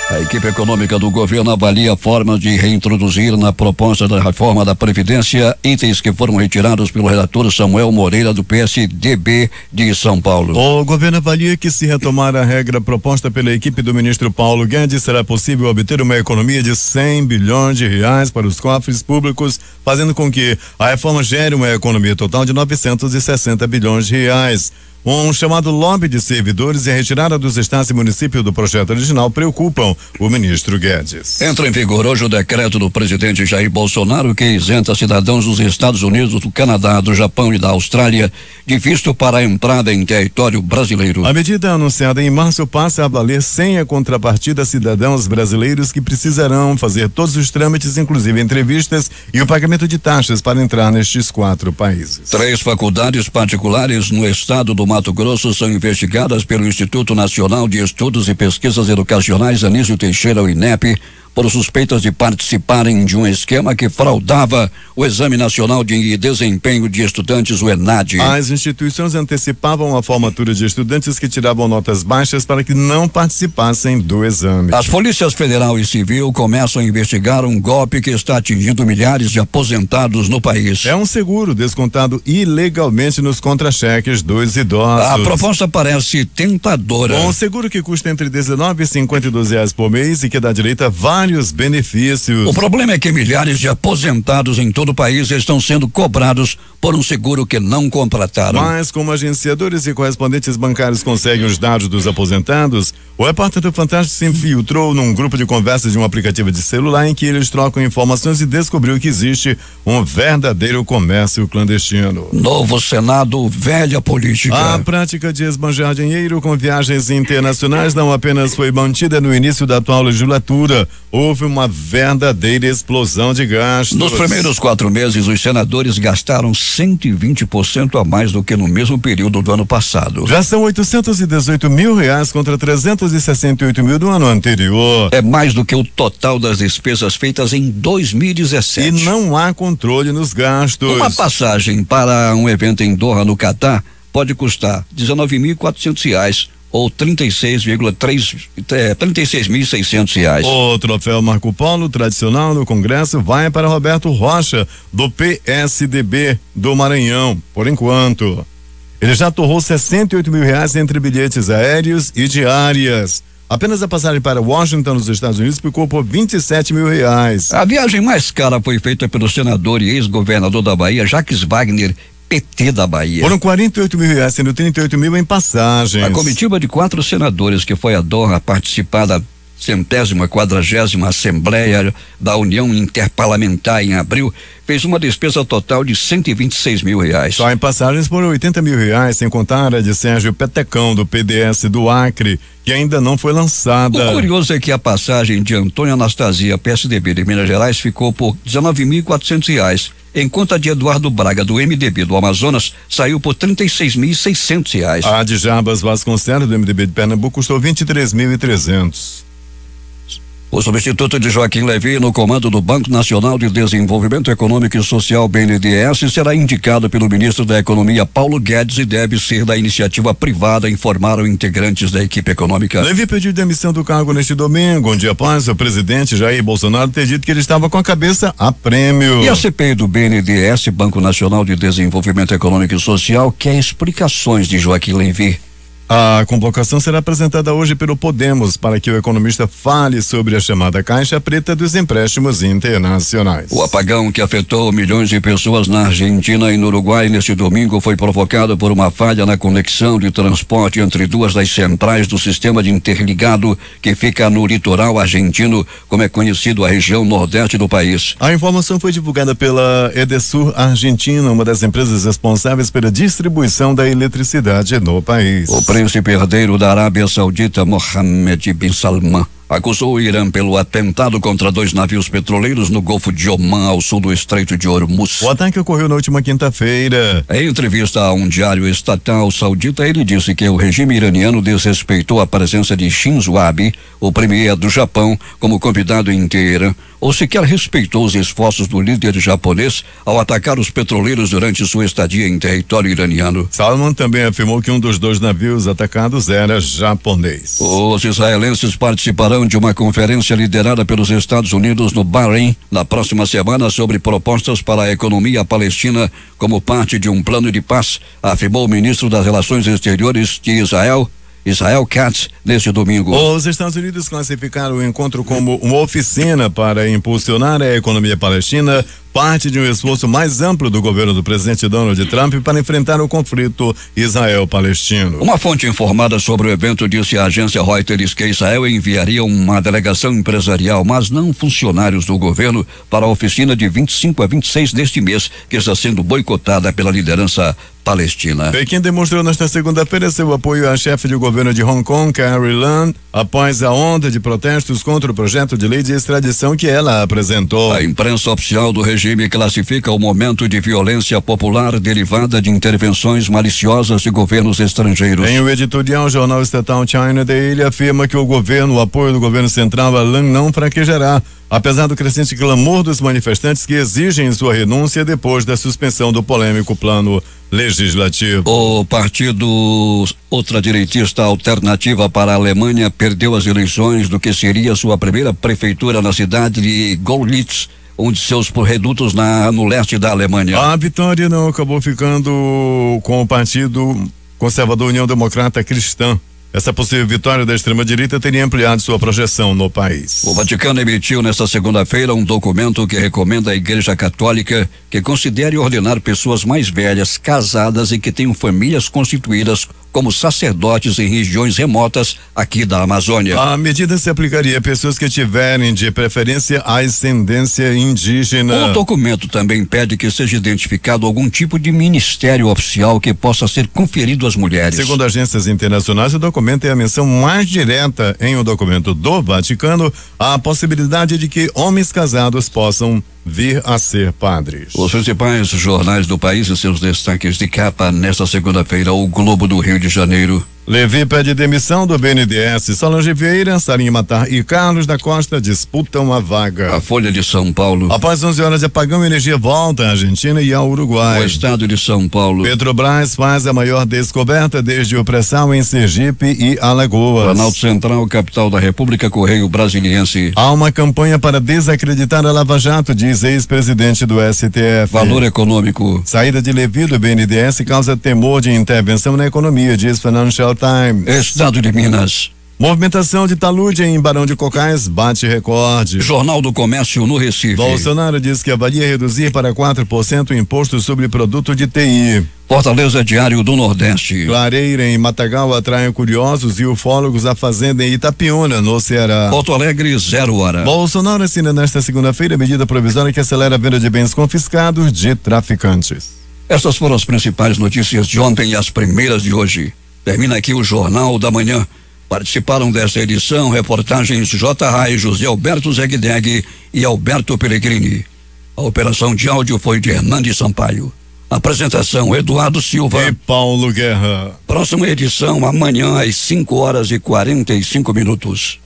A equipe econômica do governo avalia formas de reintroduzir na proposta da reforma da Previdência itens que foram retirados pelo relator Samuel Moreira do PSDB de São Paulo. O governo avalia que, se retomar a regra proposta pela equipe do ministro Paulo Guedes, será possível obter uma economia de 100 bilhões de reais para os cofres públicos, fazendo com que a reforma gere uma economia total de 960 bilhões de reais. Um chamado lobby de servidores e a retirada dos estados e municípios do projeto original preocupam o ministro Guedes. Entra em vigor hoje o decreto do presidente Jair Bolsonaro que isenta cidadãos dos Estados Unidos, do Canadá, do Japão e da Austrália de visto para a entrada em território brasileiro. A medida anunciada em março passa a valer sem a contrapartida a cidadãos brasileiros que precisarão fazer todos os trâmites, inclusive entrevistas e o pagamento de taxas para entrar nestes 4 países. 3 faculdades particulares no estado do Mato Grosso são investigadas pelo Instituto Nacional de Estudos e Pesquisas Educacionais Anísio Teixeira, o INEP, por suspeitas de participarem de um esquema que fraudava o Exame Nacional de Desempenho de Estudantes, o ENAD. As instituições antecipavam a formatura de estudantes que tiravam notas baixas para que não participassem do exame. As polícias federal e civil começam a investigar um golpe que está atingindo milhares de aposentados no país. É um seguro descontado ilegalmente nos contra-cheques dos idosos. A proposta parece tentadora. Um seguro que custa entre R$19 e R$52 por mês e que dá direito a vários benefícios. O problema é que milhares de aposentados em todo o país estão sendo cobrados por um seguro que não contrataram. Mas como agenciadores e correspondentes bancários conseguem os dados dos aposentados, o repórter do Fantástico se infiltrou num grupo de conversas de um aplicativo de celular em que eles trocam informações e descobriu que existe um verdadeiro comércio clandestino. Novo Senado, velha política. A prática de esbanjar dinheiro com viagens internacionais não apenas foi mantida no início da atual legislatura, houve uma verdadeira explosão de gastos. Nos primeiros 4 meses, os senadores gastaram 120% a mais do que no mesmo período do ano passado. Já são R$818 mil contra 368 mil do ano anterior. É mais do que o total das despesas feitas em 2017. E não há controle nos gastos. Uma passagem para um evento em Doha, no Catar, pode custar R$19.400 ou R$36.600. O troféu Marco Polo tradicional no Congresso vai para Roberto Rocha, do PSDB do Maranhão, por enquanto. Ele já torrou R$68 mil entre bilhetes aéreos e diárias. Apenas a passagem para Washington, nos Estados Unidos, ficou por R$27 mil. A viagem mais cara foi feita pelo senador e ex-governador da Bahia, Jacques Wagner, PT da Bahia. Foram R$48 mil, sendo 38 mil em passagens. A comitiva de 4 senadores que foi a Doha participar da 140ª Assembleia da União Interparlamentar em abril fez uma despesa total de R$126 mil. Só em passagens foram R$80 mil, sem contar a de Sérgio Petecão, do PDS do Acre, que ainda não foi lançada. O curioso é que a passagem de Antônio Anastasia, PSDB de Minas Gerais, ficou por R$19.400, enquanto a de Eduardo Braga, do MDB do Amazonas, saiu por R$36.600. A de Jabas Vasconcelos, do MDB de Pernambuco, custou R$23.300. O substituto de Joaquim Levy no comando do Banco Nacional de Desenvolvimento Econômico e Social, BNDES, será indicado pelo ministro da Economia, Paulo Guedes, e deve ser da iniciativa privada, informaram integrantes da equipe econômica. Levy pediu demissão do cargo neste domingo, um dia após o presidente Jair Bolsonaro ter dito que ele estava com a cabeça a prêmio. E a CPI do BNDES, Banco Nacional de Desenvolvimento Econômico e Social, quer explicações de Joaquim Levy. A convocação será apresentada hoje pelo Podemos para que o economista fale sobre a chamada caixa preta dos empréstimos internacionais. O apagão que afetou milhões de pessoas na Argentina e no Uruguai neste domingo foi provocado por uma falha na conexão de transporte entre 2 das centrais do sistema de interligado que fica no litoral argentino, como é conhecido a região nordeste do país. A informação foi divulgada pela Edesur Argentina, uma das empresas responsáveis pela distribuição da eletricidade no país. O príncipe herdeiro da Arábia Saudita, Mohammed bin Salman, acusou o Irã pelo atentado contra 2 navios petroleiros no Golfo de Omã, ao sul do Estreito de Hormuz. O ataque ocorreu na última quinta-feira. Em entrevista a um diário estatal saudita, ele disse que o regime iraniano desrespeitou a presença de Shinzo Abe, o premier do Japão, como convidado em Teherã, ou sequer respeitou os esforços do líder japonês ao atacar os petroleiros durante sua estadia em território iraniano. Salman também afirmou que um dos 2 navios atacados era japonês. Os israelenses participarão de uma conferência liderada pelos Estados Unidos no Bahrein na próxima semana sobre propostas para a economia palestina como parte de um plano de paz, afirmou o ministro das Relações Exteriores de Israel Katz, neste domingo. Os Estados Unidos classificaram o encontro como uma oficina para impulsionar a economia palestina, parte de um esforço mais amplo do governo do presidente Donald Trump para enfrentar o conflito Israel-Palestino. Uma fonte informada sobre o evento disse à agência Reuters que Israel enviaria uma delegação empresarial, mas não funcionários do governo, para a oficina de 25 a 26 deste mês, que está sendo boicotada pela liderança palestina. Pequim demonstrou nesta segunda-feira seu apoio à chefe de governo de Hong Kong, Carrie Lam, após a onda de protestos contra o projeto de lei de extradição que ela apresentou. A imprensa oficial do regime classifica o momento de violência popular derivada de intervenções maliciosas de governos estrangeiros. Em o editorial, o jornal estatal China Daily afirma que o apoio do governo central a Lam não fraquejará, apesar do crescente clamor dos manifestantes que exigem sua renúncia depois da suspensão do polêmico plano legislativo. O partido ultradireitista Alternativa para a Alemanha perdeu as eleições do que seria sua primeira prefeitura na cidade de Görlitz, um de seus redutos no leste da Alemanha. A vitória não acabou ficando com o Partido Conservador União Democrata Cristã. Essa possível vitória da extrema-direita teria ampliado sua projeção no país. O Vaticano emitiu nesta segunda-feira um documento que recomenda à Igreja Católica que considere ordenar pessoas mais velhas, casadas e que tenham famílias constituídas como sacerdotes em regiões remotas aqui da Amazônia. A medida se aplicaria a pessoas que tiverem de preferência ascendência indígena. O documento também pede que seja identificado algum tipo de ministério oficial que possa ser conferido às mulheres. Segundo agências internacionais, o documento é a menção mais direta em um documento do Vaticano à possibilidade de que homens casados possam vir a ser padres. Os principais jornais do país e seus destaques de capa nesta segunda-feira: o Globo do Rio de Janeiro. Levy pede demissão do BNDES. Solange Vieira, Sarinha Matar e Carlos da Costa disputam a vaga. A Folha de São Paulo. Após 11 horas de apagão, a energia volta à Argentina e ao Uruguai. O estado de São Paulo. Petrobras faz a maior descoberta desde o pré-sal em Sergipe e Alagoas. Planalto Central, capital da República, Correio Brasiliense. Há uma campanha para desacreditar a Lava Jato, diz diz ex-presidente do STF. Valor econômico. Saída de Levi do BNDES causa temor de intervenção na economia, diz Financial Times. Estado de Minas. Movimentação de talude em Barão de Cocais bate recorde. Jornal do Comércio no Recife. Bolsonaro diz que avalia reduzir para 4% o imposto sobre produto de TI. Fortaleza Diário do Nordeste. Clareira em Matagal atrai curiosos e ufólogos à fazenda em Itapiúna, no Ceará. Porto Alegre, 0 hora. Bolsonaro assina nesta segunda-feira medida provisória que acelera a venda de bens confiscados de traficantes. Essas foram as principais notícias de ontem e as primeiras de hoje. Termina aqui o Jornal da Manhã. Participaram desta edição reportagens J. Rai, José Alberto Zegdeg e Alberto Pellegrini. A operação de áudio foi de Hernandes Sampaio. Apresentação Eduardo Silva e Paulo Guerra. Próxima edição amanhã às 5 horas e 45 minutos.